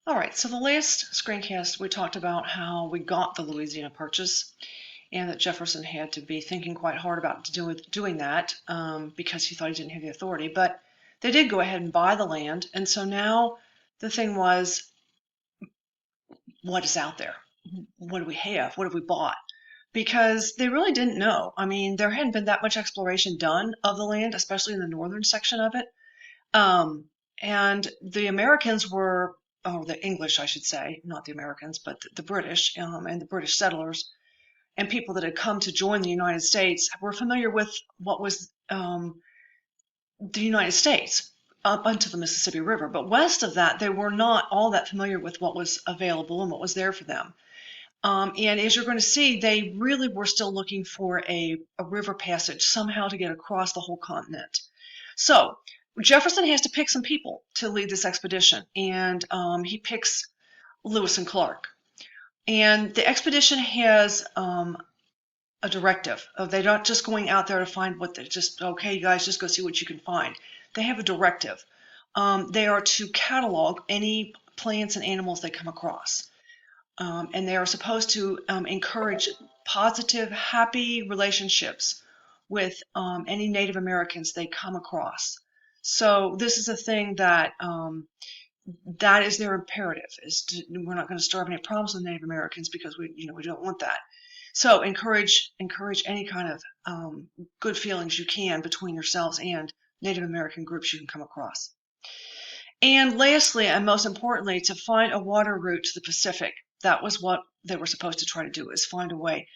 All right, so the last screencast we talked about how we got the Louisiana Purchase and that Jefferson had to be thinking quite hard about doing that because he thought he didn't have the authority. But they did go ahead and buy the land, and so now the thing was, what is out there? What do we have? What have we bought? Because they really didn't know. I mean, there hadn't been that much exploration done of the land, especially in the northern section of it. Um, and the Americans were, or the English, I should say, not the Americans, but the British and the British settlers and people that had come to join the United States were familiar with what was the United States up unto the Mississippi River. But west of that, they were not all that familiar with what was available and what was there for them. And as you're going to see, they really were still looking for a river passage somehow to get across the whole continent. So Jefferson has to pick some people to lead this expedition, and he picks Lewis and Clark. And the expedition has a directive of they're not just going out there to find what they just, okay, you guys just go see what you can find. They have a directive. They are to catalog any plants and animals they come across. And they are supposed to encourage positive, happy relationships with any Native Americans they come across. So this is a thing that that is their imperative. We're not going to start any problems with Native Americans because we don't want that. So encourage any kind of good feelings you can between yourselves and Native American groups you can come across. And lastly, and most importantly, to find a water route to the Pacific. That was what they were supposed to try to do, is find a way.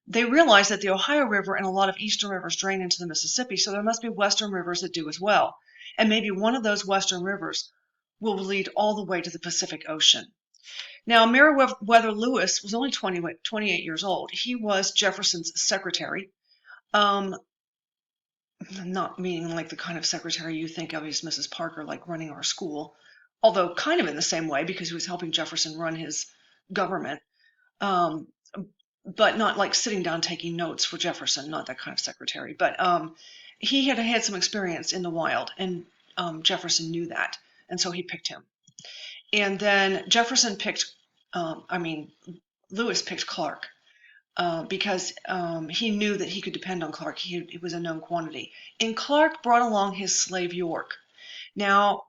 They realized that the Ohio River and a lot of eastern rivers drain into the Mississippi, so there must be western rivers that do as well. And maybe one of those western rivers will lead all the way to the Pacific Ocean. Now, Meriwether Lewis was only 28 years old. He was Jefferson's secretary, um, not meaning like the kind of secretary you think of as Mrs. Parker, like running our school, although kind of in the same way because he was helping Jefferson run his government, um, but not like sitting down taking notes for Jefferson, not that kind of secretary. But he had had some experience in the wild, and Jefferson knew that, and so he picked him. And then Jefferson picked, Lewis picked Clark because he knew that he could depend on Clark. He was a known quantity. And Clark brought along his slave York. Now,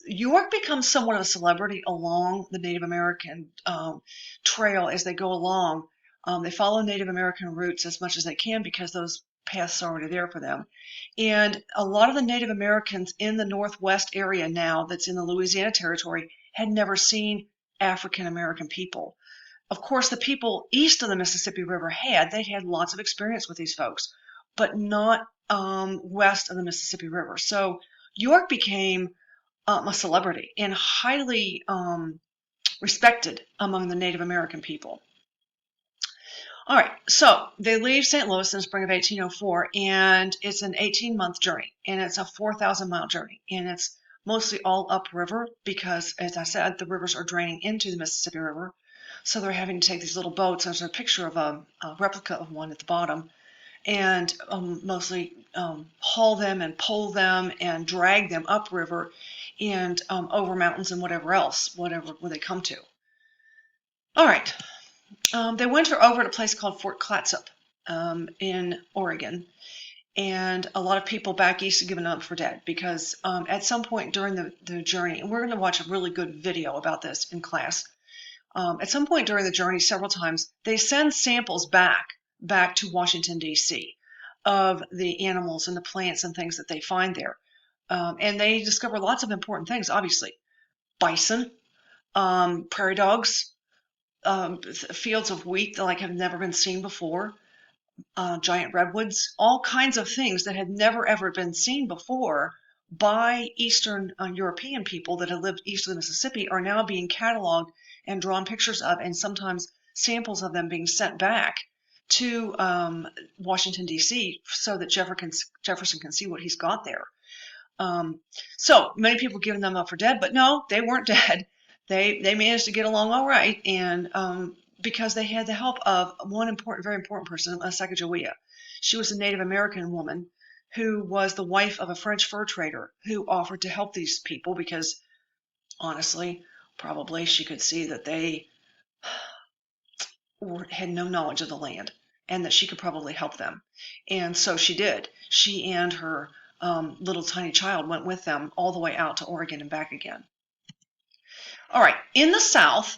York becomes somewhat of a celebrity along the Native American trail as they go along. They follow Native American routes as much as they can because those paths are already there for them. And a lot of the Native Americans in the Northwest area now that's in the Louisiana Territory had never seen African American people. Of course, the people east of the Mississippi River they'd had lots of experience with these folks, but not west of the Mississippi River. So York became a celebrity and highly respected among the Native American people. All right, so they leave St. Louis in the spring of 1804, and it's an 18-month journey, and it's a 4,000-mile journey, and it's mostly all upriver because, as I said, the rivers are draining into the Mississippi River, so they're having to take these little boats. There's a picture of a replica of one at the bottom, and mostly haul them and pull them and drag them upriver and over mountains and whatever they come to. All right. They winter over at a place called Fort Clatsop in Oregon, and a lot of people back east have given up for dead because at some point during the journey, and we're going to watch a really good video about this in class, at some point during the journey, several times, they send samples back to Washington, D.C. of the animals and the plants and things that they find there. And they discover lots of important things, obviously. Bison, prairie dogs, fields of wheat that like have never been seen before, giant redwoods, all kinds of things that had never ever been seen before by Eastern European people that had lived east of the Mississippi are now being cataloged and drawn pictures of, and sometimes samples of them being sent back to Washington, D.C. so that Jefferson can see what he's got there. So many people giving them up for dead, but no, they weren't dead. They managed to get along all right, and because they had the help of one very important person, Sacagawea. She was a Native American woman who was the wife of a French fur trader who offered to help these people because, honestly, Probably she could see that they had no knowledge of the land and that she could probably help them. And so she did. She and her little tiny child went with them all the way out to Oregon and back again. All right, in the South,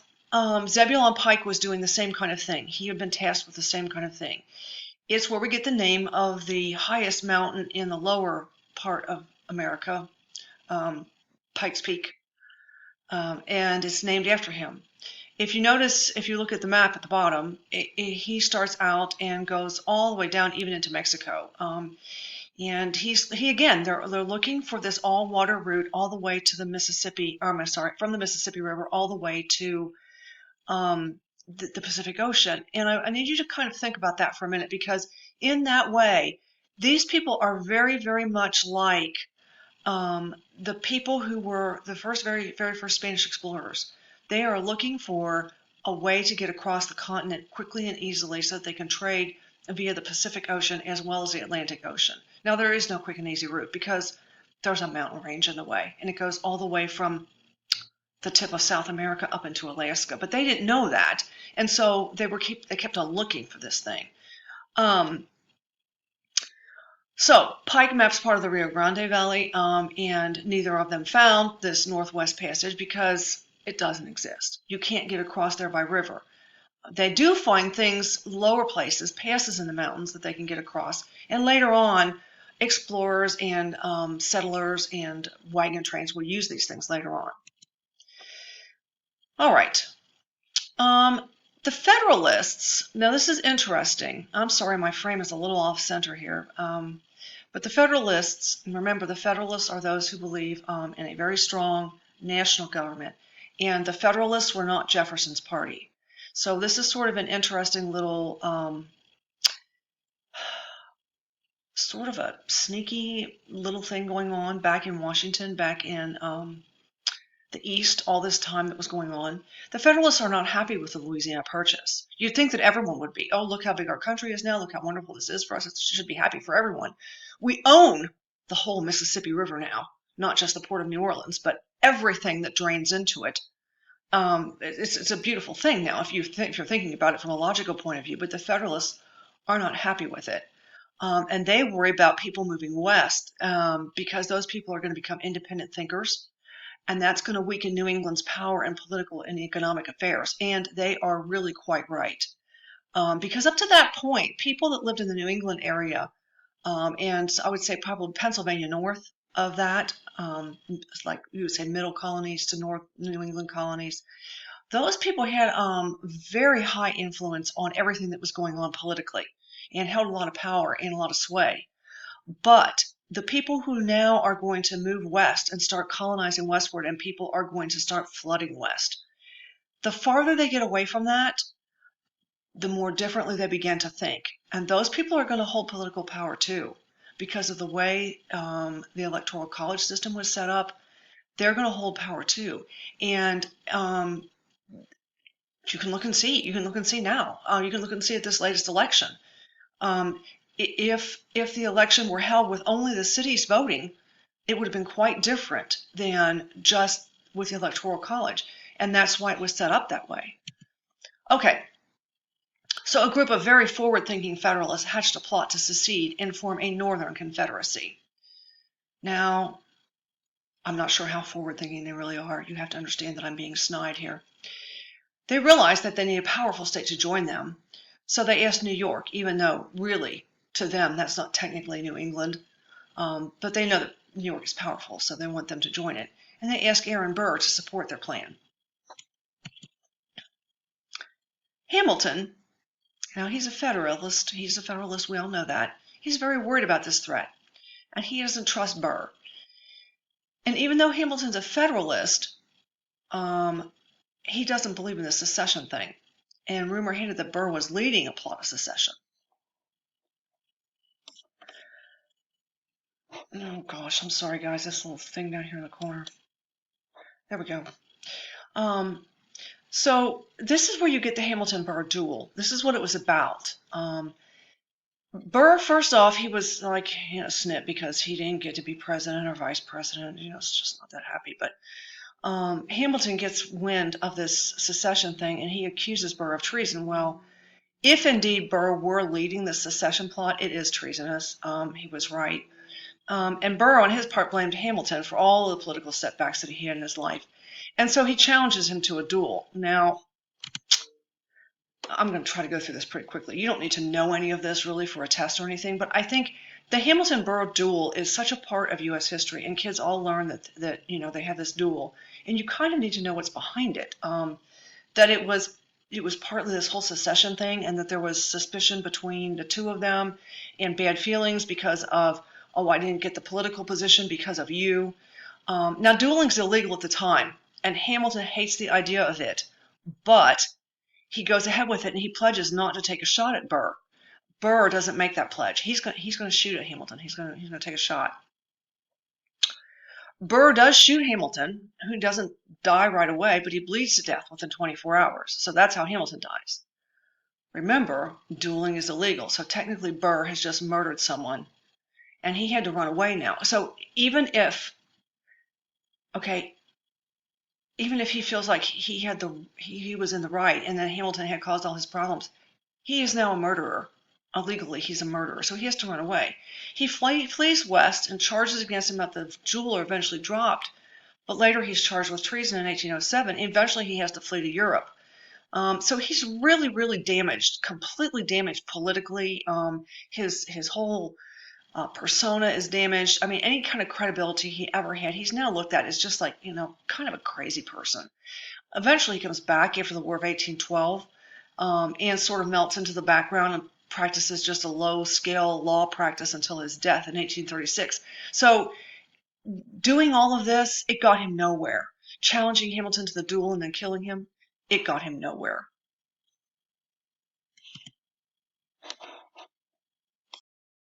Zebulon Pike was doing the same kind of thing. He had been tasked with the same kind of thing. It's where we get the name of the highest mountain in the lower part of America, Pikes Peak, and it's named after him. If you notice, if you look at the map at the bottom, he starts out and goes all the way down even into Mexico. And he again, they're looking for this all-water route all the way to the Mississippi, from the Mississippi River all the way to the Pacific Ocean. And I need you to kind of think about that for a minute, because in that way, these people are very, very much like the people who were the very first Spanish explorers. They are looking for a way to get across the continent quickly and easily so that they can trade via the Pacific Ocean as well as the Atlantic Ocean. Now, there is no quick and easy route because there's a mountain range in the way, and it goes all the way from the tip of South America up into Alaska. But they didn't know that, and so they kept on looking for this thing. So Pike maps part of the Rio Grande Valley, and neither of them found this Northwest Passage because it doesn't exist. You can't get across there by river. They do find things, lower places, passes in the mountains that they can get across. And later on, explorers and settlers and wagon trains will use these things later on. All right. The Federalists, now this is interesting. I'm sorry, my frame is a little off center here. But the Federalists, and remember, the Federalists are those who believe in a very strong national government. And the Federalists were not Jefferson's party. So this is sort of an interesting little, sort of a sneaky little thing going on back in Washington, back in the East, all this time that was going on. The Federalists are not happy with the Louisiana Purchase. You'd think that everyone would be. Oh, look how big our country is now. Look how wonderful this is for us. It should be happy for everyone. We own the whole Mississippi River now, not just the Port of New Orleans, but everything that drains into it. It's a beautiful thing now if you're thinking about it from a logical point of view, but the Federalists are not happy with it. And they worry about people moving west because those people are going to become independent thinkers, and that's going to weaken New England's power in political and economic affairs. And they are really quite right. Because up to that point, people that lived in the New England area, and I would say probably Pennsylvania north of that, like you would say middle colonies to North New England colonies, those people had very high influence on everything that was going on politically and held a lot of power and a lot of sway. But the people who now are going to move west and start colonizing westward, and people are going to start flooding west, the farther they get away from that, the more differently they begin to think. And those people are going to hold political power too. Because of the way the Electoral College system was set up, they're going to hold power too. And you can look and see. You can look and see now. You can look and see at this latest election. If the election were held with only the cities voting, it would have been quite different than just with the Electoral College. And that's why it was set up that way. Okay. So a group of very forward-thinking Federalists hatched a plot to secede and form a Northern Confederacy. Now, I'm not sure how forward-thinking they really are. You have to understand that I'm being snide here. They realized that they need a powerful state to join them, so they asked New York, even though really, to them, that's not technically New England. But they know that New York is powerful, so they want them to join it. And they asked Aaron Burr to support their plan. Hamilton, now he's a Federalist. He's a Federalist, we all know that. He's very worried about this threat, and he doesn't trust Burr. And even though Hamilton's a Federalist, he doesn't believe in the secession thing. And rumor had it that Burr was leading a plot of secession. Oh gosh, I'm sorry guys, this little thing down here in the corner. There we go. So this is where you get the Hamilton-Burr duel. This is what it was about. Burr, first off, he was like, snip because he didn't get to be president or vice president. It's just not that happy. But Hamilton gets wind of this secession thing, and he accuses Burr of treason. Well, if indeed Burr were leading the secession plot, it is treasonous. He was right. And Burr, on his part, blamed Hamilton for all the political setbacks that he had in his life. And so he challenges him to a duel. Now, I'm going to try to go through this pretty quickly. You don't need to know any of this really for a test or anything, but I think the Hamilton-Burr duel is such a part of U.S. history, and kids all learn that they have this duel, and you kind of need to know what's behind it. That it was partly this whole secession thing, and that there was suspicion between the two of them, and bad feelings because of, oh, I didn't get the political position because of you. Now, dueling's illegal at the time, and Hamilton hates the idea of it, but he goes ahead with it, and he pledges not to take a shot at Burr. Burr doesn't make that pledge. He's going to shoot at Hamilton. He's going to take a shot. Burr does shoot Hamilton, who doesn't die right away, but he bleeds to death within 24 hours. So that's how Hamilton dies. Remember, dueling is illegal, so technically Burr has just murdered someone, and he had to run away now. So even if he feels like he was in the right, and then Hamilton had caused all his problems, he is now a murderer. Illegally, he's a murderer, so he has to run away. He flees west, and charges against him that the jewel are eventually dropped, but later he's charged with treason in 1807. Eventually, he has to flee to Europe. So he's really, really damaged, completely damaged politically. His whole persona is damaged. I mean, any kind of credibility he ever had, he's now looked at as just like, kind of a crazy person. Eventually, he comes back after the War of 1812, and sort of melts into the background and practices just a low-scale law practice until his death in 1836. So doing all of this, it got him nowhere. Challenging Hamilton to the duel and then killing him, it got him nowhere.